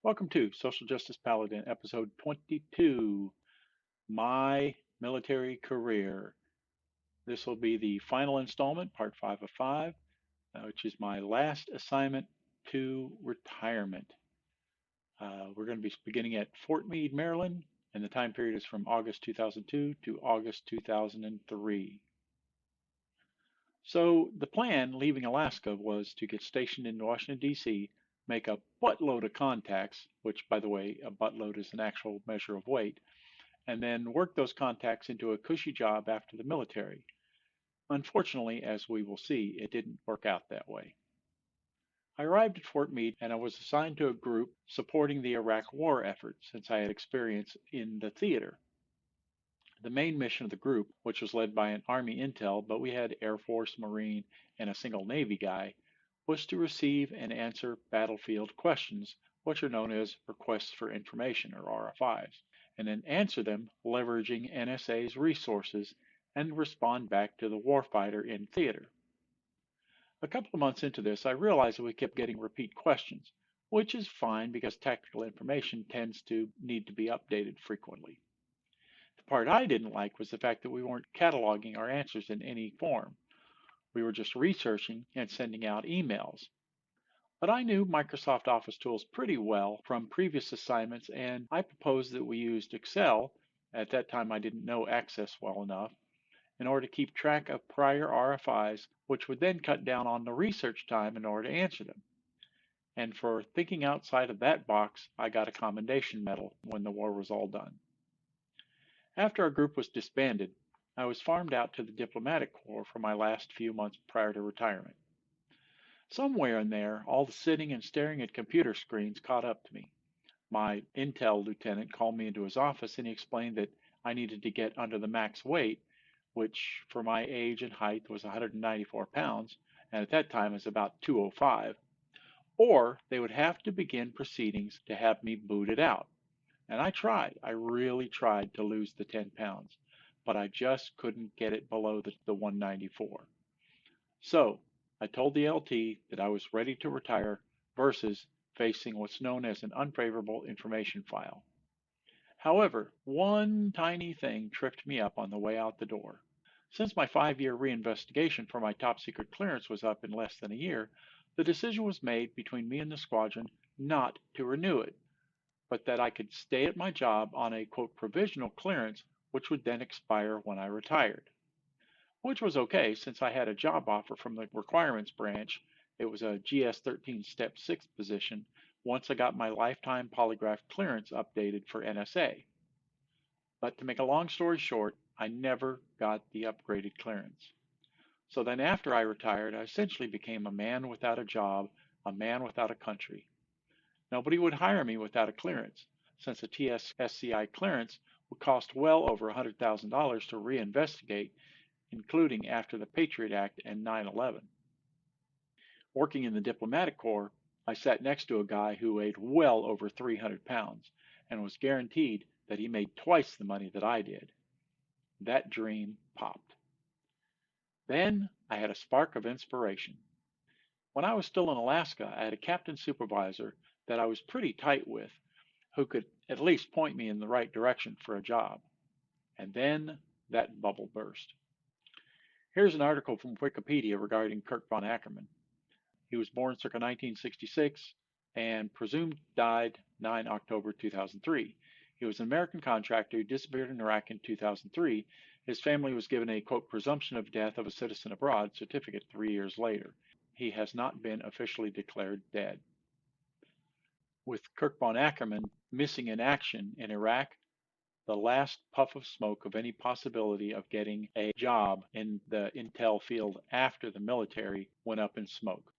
Welcome to Social Justice Paladin, episode 22, My Military Career. This will be the final installment, part 5 of 5, which is my last assignment to retirement. We're going to be beginning at Fort Meade, Maryland, and the time period is from August 2002 to August 2003. So the plan leaving Alaska was to get stationed in Washington, D.C., make a buttload of contacts, which, by the way, a buttload is an actual measure of weight, and then work those contacts into a cushy job after the military. Unfortunately, as we will see, it didn't work out that way. I arrived at Fort Meade and I was assigned to a group supporting the Iraq War effort since I had experience in the theater. The main mission of the group, which was led by an Army intel, but we had Air Force, Marine, and a single Navy guy, was to receive and answer battlefield questions, which are known as requests for information or RFIs, and then answer them leveraging NSA's resources and respond back to the warfighter in theater. A couple of months into this, I realized that we kept getting repeat questions, which is fine because tactical information tends to need to be updated frequently. The part I didn't like was the fact that we weren't cataloging our answers in any form. We were just researching and sending out emails. But I knew Microsoft Office tools pretty well from previous assignments, and I proposed that we used Excel. At that time, I didn't know Access well enough in order to keep track of prior RFIs, which would then cut down on the research time in order to answer them. And for thinking outside of that box, I got a commendation medal when the war was all done. After our group was disbanded, I was farmed out to the diplomatic corps for my last few months prior to retirement. Somewhere in there, all the sitting and staring at computer screens caught up to me. My intel lieutenant called me into his office and he explained that I needed to get under the max weight, which for my age and height was 194 pounds, and at that time was about 205, or they would have to begin proceedings to have me booted out. And I really tried to lose the 10 pounds, but I just couldn't get it below the 194. So I told the LT that I was ready to retire versus facing what's known as an unfavorable information file. However, one tiny thing tripped me up on the way out the door. Since my 5-year reinvestigation for my top secret clearance was up in less than a year, the decision was made between me and the squadron not to renew it, but that I could stay at my job on a quote provisional clearance, which would then expire when I retired. Which was okay since I had a job offer from the requirements branch. It was a GS-13 Step 6 position once I got my lifetime polygraph clearance updated for NSA. But to make a long story short, I never got the upgraded clearance. So then after I retired, I essentially became a man without a job, a man without a country. Nobody would hire me without a clearance, since a TS-SCI clearance would cost well over $100,000 to reinvestigate, including after the Patriot Act and 9/11. Working in the diplomatic corps, I sat next to a guy who weighed well over 300 pounds and was guaranteed that he made twice the money that I did. That dream popped. Then I had a spark of inspiration. When I was still in Alaska, I had a captain supervisor that I was pretty tight with who could at least point me in the right direction for a job. And then that bubble burst. Here's an article from Wikipedia regarding Kirk von Ackerman. He was born circa 1966 and presumed died 9 October 2003. He was an American contractor who disappeared in Iraq in 2003. His family was given a, quote, presumption of death of a citizen abroad certificate 3 years later. He has not been officially declared dead. With Kirk von Ackerman missing in action in Iraq, the last puff of smoke of any possibility of getting a job in the intel field after the military went up in smoke.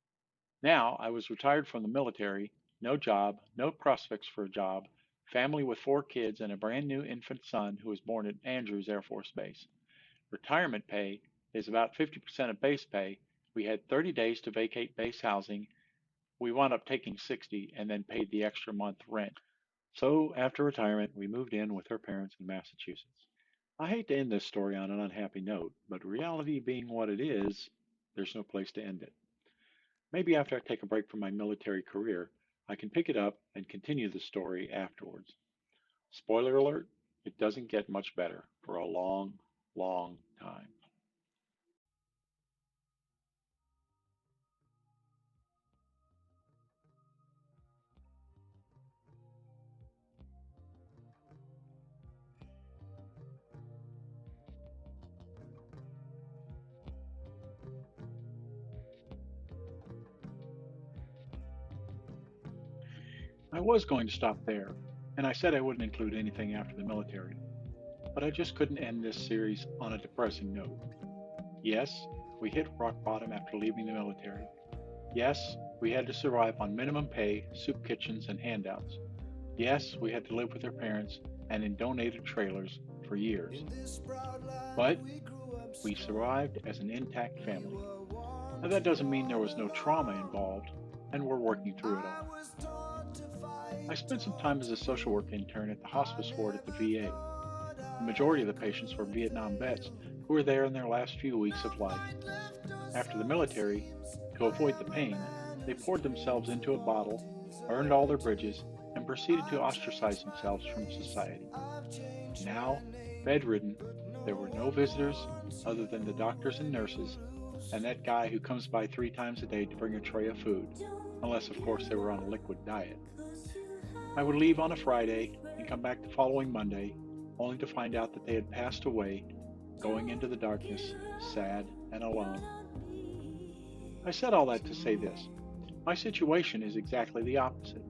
Now I was retired from the military, no job, no prospects for a job, family with 4 kids and a brand new infant son who was born at Andrews Air Force Base. Retirement pay is about 50% of base pay. We had 30 days to vacate base housing. We wound up taking 60 and then paid the extra month rent. So after retirement, we moved in with her parents in Massachusetts. I hate to end this story on an unhappy note, but reality being what it is, there's no place to end it. Maybe after I take a break from my military career, I can pick it up and continue the story afterwards. Spoiler alert, it doesn't get much better for a long, long time. I was going to stop there, and I said I wouldn't include anything after the military, but I just couldn't end this series on a depressing note. Yes, we hit rock bottom after leaving the military. Yes, we had to survive on minimum pay, soup kitchens, and handouts. Yes, we had to live with our parents and in donated trailers for years. But we survived as an intact family. Now, that doesn't mean there was no trauma involved, and we're working through it all. I spent some time as a social work intern at the hospice ward at the VA. The majority of the patients were Vietnam vets who were there in their last few weeks of life. After the military, to avoid the pain, they poured themselves into a bottle, burned all their bridges, and proceeded to ostracize themselves from society. Now, bedridden, there were no visitors other than the doctors and nurses, and that guy who comes by 3 times a day to bring a tray of food, unless, of course, they were on a liquid diet. I would leave on a Friday and come back the following Monday, only to find out that they had passed away, going into the darkness, sad and alone. I said all that to say this. My situation is exactly the opposite.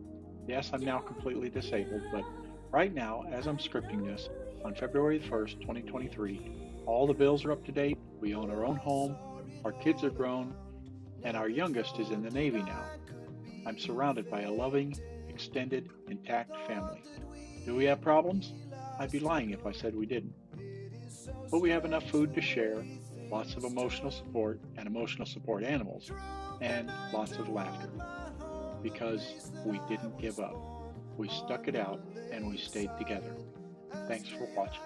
Yes, I'm now completely disabled, but right now, as I'm scripting this, on February 1st, 2023, all the bills are up to date, we own our own home, our kids are grown, and our youngest is in the Navy now. I'm surrounded by a loving, extended, intact family. Do we have problems? I'd be lying if I said we didn't. But we have enough food to share, lots of emotional support and emotional support animals, and lots of laughter. Because we didn't give up. We stuck it out and we stayed together. Thanks for watching.